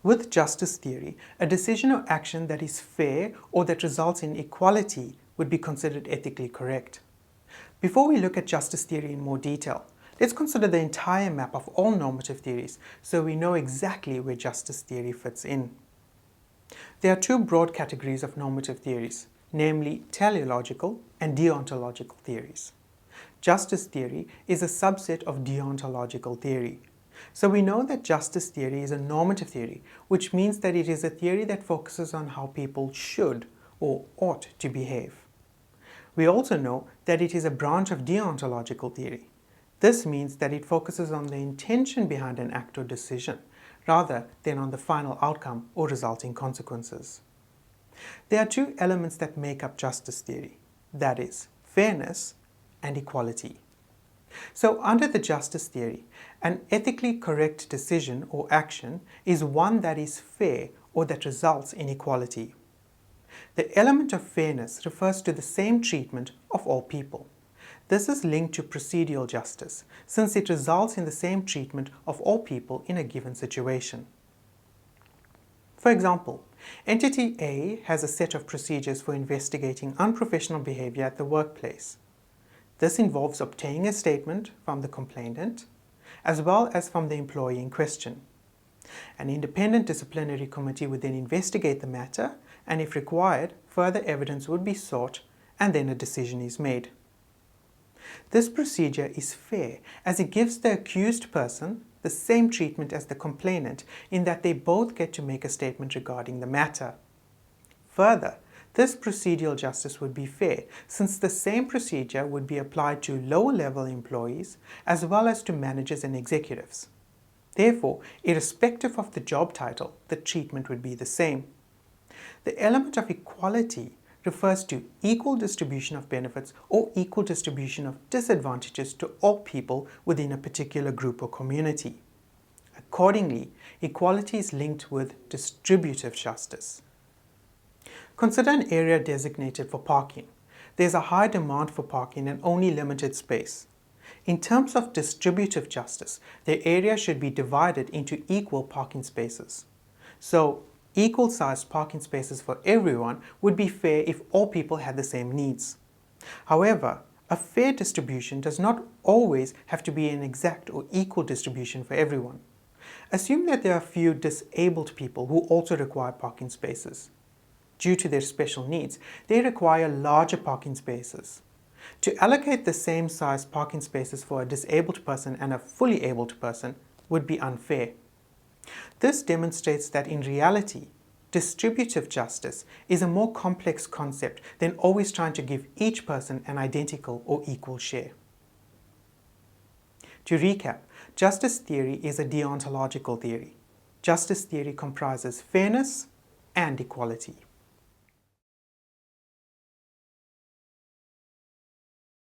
With justice theory, a decision or action that is fair or that results in equality would be considered ethically correct. Before we look at justice theory in more detail, let's consider the entire map of all normative theories so we know exactly where justice theory fits in. There are two broad categories of normative theories, namely teleological and deontological theories. Justice theory is a subset of deontological theory. So we know that justice theory is a normative theory, which means that it is a theory that focuses on how people should or ought to behave. We also know that it is a branch of deontological theory. This means that it focuses on the intention behind an act or decision, rather than on the final outcome or resulting consequences. There are two elements that make up justice theory, that is, fairness and equality. So under the justice theory, an ethically correct decision or action is one that is fair or that results in equality. The element of fairness refers to the same treatment of all people. This is linked to procedural justice, since it results in the same treatment of all people in a given situation. For example, entity A has a set of procedures for investigating unprofessional behavior at the workplace. This involves obtaining a statement from the complainant, as well as from the employee in question. An independent disciplinary committee would then investigate the matter, and if required, further evidence would be sought, and then a decision is made. This procedure is fair as it gives the accused person the same treatment as the complainant in that they both get to make a statement regarding the matter. Further, this procedural justice would be fair since the same procedure would be applied to lower-level employees as well as to managers and executives. Therefore, irrespective of the job title, the treatment would be the same. The element of equality refers to equal distribution of benefits or equal distribution of disadvantages to all people within a particular group or community. Accordingly, equality is linked with distributive justice. Consider an area designated for parking. There's a high demand for parking and only limited space. In terms of distributive justice, the area should be divided into equal parking spaces. So, equal-sized parking spaces for everyone would be fair if all people had the same needs. However, a fair distribution does not always have to be an exact or equal distribution for everyone. Assume that there are a few disabled people who also require parking spaces. Due to their special needs, they require larger parking spaces. To allocate the same size parking spaces for a disabled person and a fully abled person would be unfair. This demonstrates that in reality, distributive justice is a more complex concept than always trying to give each person an identical or equal share. To recap, justice theory is a deontological theory. Justice theory comprises fairness and equality.